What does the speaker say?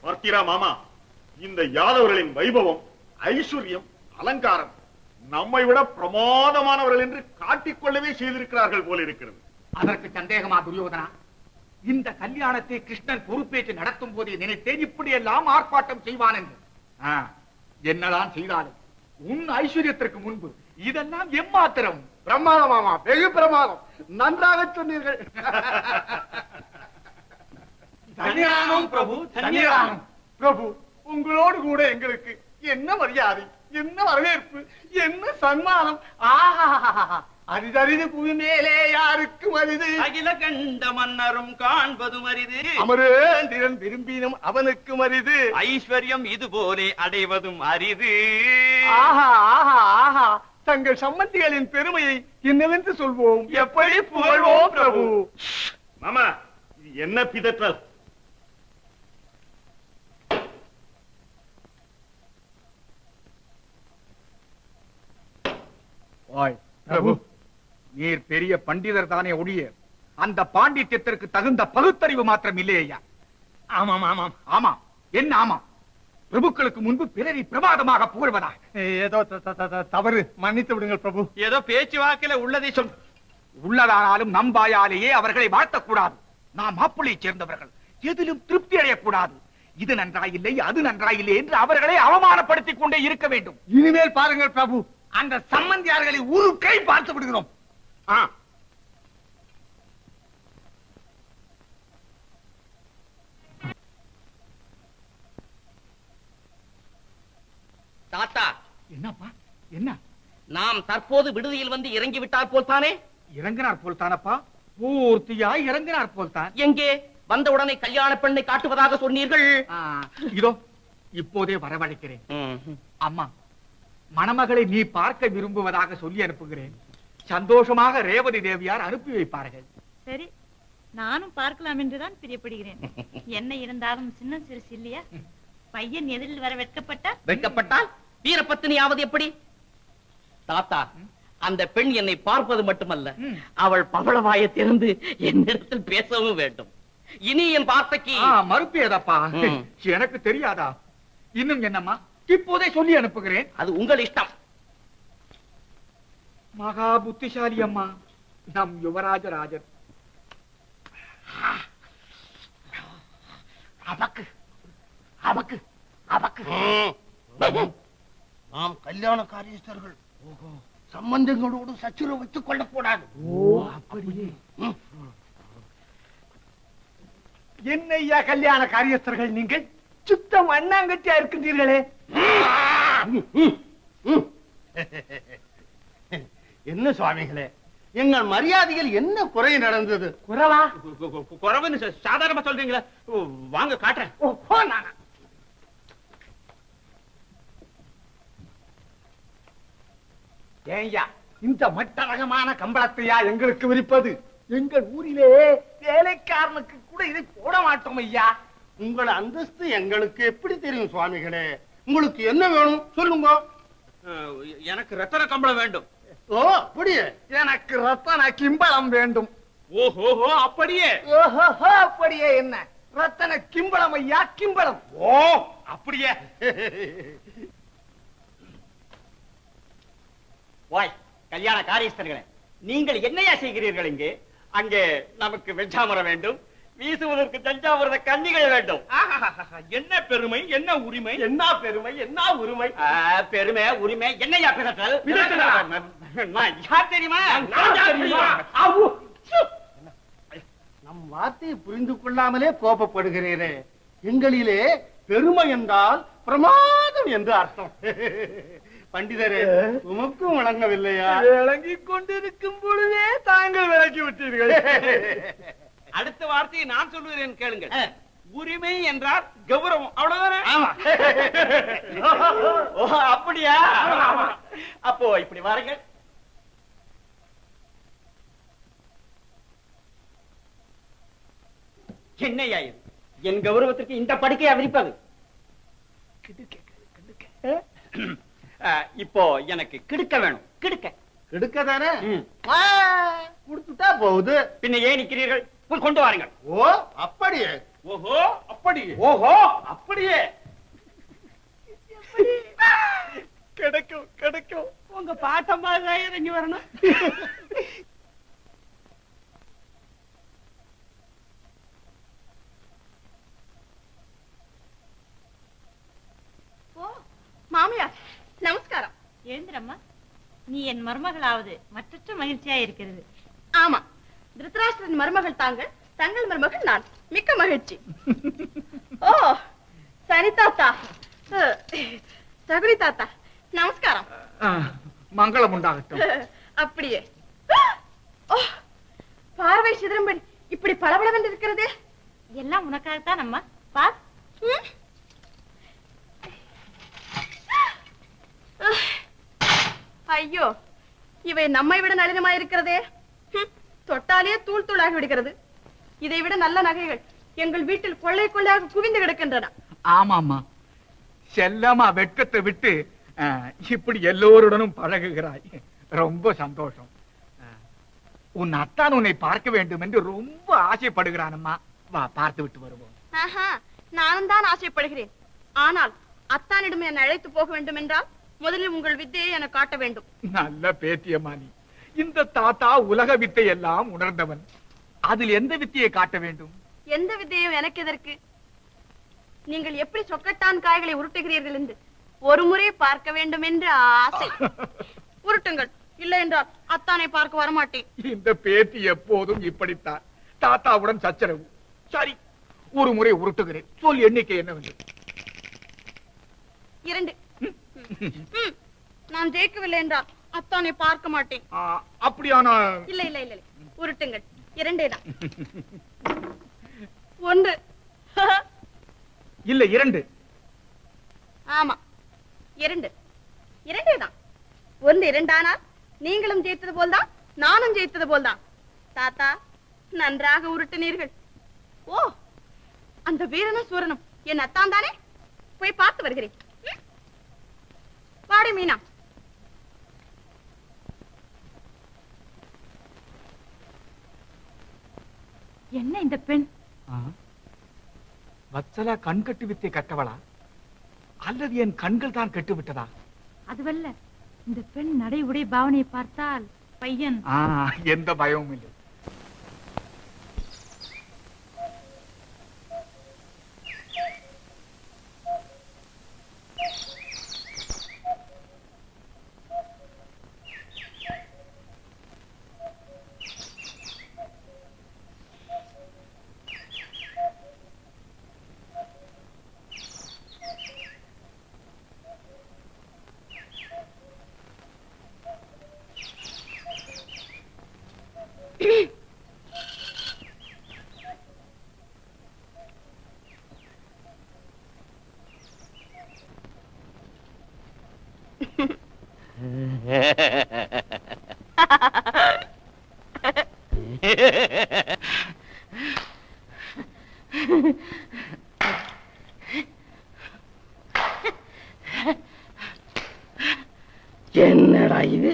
பார்த்தீரா மாமா, இந்த யாதவர்களின் வைபவம், ஐஸ்வர்யம், அலங்காரம் நம்மை விட பிரமாதமானவர்கள் என்று காட்டிக்கொள்ளவே செய்திருக்கிறார்கள் போல இருக்கிறது. அதற்கு சந்தேகமா துரியோதனா? இந்த கல்யாணத்தை கிருஷ்ணன் பொறுப்பேற்று நடத்தும் போதே நினைத்தேன் இப்படி எல்லாம் ஆர்ப்பாட்டம் செய்வான் என்று. என்னதான் செய்தாலும் உன் ஐஸ்வர்யத்திற்கு முன்பு இதெல்லாம் எம்மாத்திரம். பிரமாதம் மாமா, வெகு பிரமாதம். நன்றாக சொன்னீர்கள். தன்யானம் பிரபு, தன்யானம். பிரபு, உங்களோடு கூட எங்களுக்கு என்ன மரியாதை, என்ன வரவேற்பு, என்ன சன்மானம். அரிதறிது புவி மேலே யாருக்கும் அரிது. அகில கண்ட மன்னரும் காண்பதும் அரிது. அமரேந்திரன் விரும்பினும் அவனுக்கும் அரிது. ஐஸ்வர்யம் இது போலே அடைவதும் அரிது. ஆஹா ஆஹா ஆஹா, தங்கள் சம்பந்திகளின் பெருமையை என்னவென்று சொல்வோம், எப்படி புகழ்வோம் பிரபு. மாமா, இது என்ன பிதற்றல்? பிரபு, நீர் பெரிய பண்டிதர் தானே ஒழிய அந்த பாண்டித்யத்திற்கு தகுந்த பகுத்தறிவு மாத்திரம் இல்லையா? ஆமாம் ஆமாம் ஆமாம். என்ன ஆமாம்? பிரபுக்களுக்கு முன்பு பிறரை பிரமாதமாக புகழ்வதா? ஏதோ தவறு, மன்னித்து விடுங்கள் பிரபு. ஏதோ பேச்சு வாக்கில உள்ளதை சொல். உள்ளதானாலும் நம்பாயாலேயே அவர்களை வாழ்த்தக்கூடாது. நாம் மாப்பிள்ளையை சேர்ந்தவர்கள், எதிலும் திருப்தி அடையக்கூடாது. இது நன்றாயில்லை, அது நன்றாயில்லை என்று அவர்களை அவமானப்படுத்திக் கொண்டே இருக்க வேண்டும். இனிமேல் பாருங்கள் பிரபு, அந்த சம்பந்தியார்களை ஒரு கை பார்த்து விடுகிறோம். தாத்தா, என்னப்பா என்ன? நாம் தற்போது விடுதியில் வந்து இறங்கி விட்டால் போல் தானே? இறங்கினார் போல் தானப்பா, பூர்த்தியா இறங்கினார் போல் தான். எங்கே வந்த உடனே கல்யாண பெண்ணை காட்டுவதாக சொன்னீர்கள்? இதோ இப்போதே வரவழைக்கிறேன். அம்மா, மணமகளை நீ பார்க்க விரும்புவதாக சொல்லி அனுப்புகிறேன். சந்தோஷமாக ரேவதி தேவியார் அனுப்பி வைப்பார்கள். சரி, நானும் பார்க்கலாம் என்றுதான் பிரியப்படுகிறேன். என்ன இருந்தாலும் சின்ன சிறுசு இல்லையா? பையன் எதிரில் வர வெட்கப்பட்டால் வீரபத்தினியாவது எப்படி? தாத்தா, அந்த பெண் என்னை பார்ப்பது மட்டுமல்ல, அவள் பவளவாயை திறந்து என்னிடத்தில் பேசவும் வேண்டும். இனி என் வார்த்தைக்கு மறுப்பேதப்பா? எனக்கு தெரியாதா? இன்னும் என்னம்மா, இப்போதே சொல்லி அனுப்புகிறேன். அது உங்கள் இஷ்டம். மகா புத்திசாலி அம்மா, நம் யுவராஜராஜர். அவக்கு அவக்கு அவக்கு நாம் கல்யாண காரியஸ்தர்கள், சம்பந்தங்களோடு சச்சுரவு வைத்துக் கொள்ளக்கூடாது. அப்படியே என்னையா கல்யாண காரியஸ்தர்கள், நீங்கள் சுத்தம் அண்ணாங்கட்டியா இருக்கின்றீர்களே. என்ன சுவாமிகளே, எங்கள் மரியாதையில் என்ன குறை நடந்தது? குறவா? குறவுன்னு சாதாரணமா சொல்றீங்களா? வாங்க காட்டுறேன். ஏய்யா, இந்த மட்டரகமான கம்பளத்தையா எங்களுக்கு விரிப்பது? எங்கள் ஊரிலே வேலைக்காரனுக்கு கூட இதை போட மாட்டோம் ஐயா. உங்கள் அந்தஸ்து எங்களுக்கு எப்படி தெரியும் சுவாமிகளே? உங்களுக்கு என்ன வேணும் சொல்லுங்க. எனக்கு ரத்தன கம்பளம் வேண்டும். ஓ அப்படியே? எனக்கு ரத்தன கிம்பளம் வேண்டும். ஓஹோ, அப்படியே? ஓஹோ, அப்படியே என்ன? ரத்தன கிம்பளம் ஐயா, கிம்பளம். ஓ அப்படியே. வாய் கல்யாண காரியஸ்தர்களே, நீங்கள் என்னையா செய்கிறீர்கள் இங்கே? அங்கே நமக்கு வெஞ்சாமரம் வேண்டும், வீசுவதற்கு தஞ்சாவூரத கன்னிகள் வேண்டும். என்ன பெருமை, என்ன உரிமை, என்ன பெருமை, என்ன உரிமை? பெருமை உரிமை என்னையா பிதற்றல்? யார் தெரியுமா? நம் வார்த்தையை புரிந்து கொள்ளாமலே கோபப்படுகிறீரே. எங்களிலே பெருமை என்றால் பிரமாதம் என்று அர்த்தம். பண்டிதரே, உமக்கும் வழங்கவில்லையா? விளங்கிக் கொண்டிருக்கும் பொழுதே தாங்கள் விளக்கி விட்டீர்கள். அடுத்த வார்த்தையை நான் சொல்லுகிறேன் கேளுங்கள். உரிமை என்றால் கௌரவம், அவ்வளவுதானே? அப்படியா? அப்போ இப்படி வாருங்கள். என்னையா இது? என் கௌரவத்திற்கு இந்த படுக்கையா விரிப்பது? இப்போ எனக்கு கிடுக்க வேணும். கிடுக்க கிடுக்க தானே கொடுத்துட்டா போகுது. பின்ன ஏன் நிக்கிறீர்கள்? கொண்டு வாருங்கள். ஓ அப்படியே? ஓஹோ அப்படி ஓஹோ அப்படியே கிடைக்கும் கிடைக்கும். உங்க பாட்டம்மா தான் இறங்கி வரணும். ஓ மாமியார் நமஸ்காரம். எழுந்திரம்மா, நீ என் மருமகளாவது மற்றற்ற மகிழ்ச்சியா இருக்கிறது. ஆமா, திருதராஷ்டிரன் மருமகள் தாங்கள், தங்கள் மருமகள் நான். மிக்க மகிழ்ச்சி. ஓ சரி தாத்தா, சகுனி தாத்தா நமஸ்காரம். மங்களம் உண்டாகட்டும். அப்படியே. ஓ பார்வை சிதறம்படி இப்படி பளபளவென்று இருக்கிறதே. எல்லாம் உனக்காகத்தான் அம்மா. பார். ஐயோ, இவை நம்மை விட நளினமாயிருக்கிறதே. தொட்டாலே தூள் தூளாகி விடுகிறது. இதை விட நல்ல நகைகள் எங்கள் வீட்டில் கொள்ளை கொள்ளையாக குவிந்து கிடக்கின்றன. ஆமாமா, செல்லமா வெட்கத்தை விட்டு இப்படி எல்லோருடனும் பழகுகிறாய். ரொம்ப சந்தோஷம். உன் அத்தான் உன்னை பார்க்க வேண்டும் என்று ரொம்ப ஆசைப்படுகிறானம்மா. வா, பார்த்து விட்டு வருவோம். நானும் தான் ஆசைப்படுகிறேன். ஆனால் அத்தானிடம் என்னை அழைத்து போக வேண்டும் என்றால் முதலில் உங்கள் வித்தையை என காட்ட வேண்டும். நல்ல பேத்தியம்மா நீ. இந்த தாத்தா உலக வித்தை எல்லாம் உணர்ந்தவன். அதில் எந்த வித்தையை காட்ட வேண்டும்? எந்த வித்தையும் எனக்கு எதற்கு? நீங்கள் எப்படி சொக்கட்டான் காய்களை உருட்டுகிறீர்கள் என்று ஒரு முறை பார்க்க வேண்டும் என்று ஆசை. உருட்டுங்கள், இல்லை என்றால் அத்தானை பார்க்க வரமாட்டேன். இந்த பேத்தி எப்போதும் இப்படித்தான். தாத்தாவுடன் சச்சரவு. சரி, ஒரு முறை உருட்டுகிறேன். சொல், எண்ணிக்கை என்னவென்று? 2. நான் ஜெயிக்கவில்லை என்றால் அத்தானை பார்க்க மாட்டேன். அப்படியானா? இல்லை இல்லை இல்லை, உருட்டுங்கள். 2 தான். 1. இல்லை, 2. ஆமா, 2 தான். 1 2 ஆனால் நீங்களும் ஜெயித்தது போல்தான், நானும் ஜெயித்தது போல்தான். தாத்தா, நன்றாக உருட்டினீர்கள். ஓ, அந்த வீரனும் சூரனும் என் அத்தான் தானே? போய் பார்த்து வருகிறேன். வாடி மீனா. என்ன இந்த பெண்? வத்சலா கண்கட்டு வித்தை கட்டவளா, அல்லது என் கண்கள் தான் கெட்டு விட்டதா? அதுவல்ல, இந்த பெண் நடை உடை பாவனையை பார்த்தால் பையன். எந்த பயமும் இல்லை. என்னடா இது?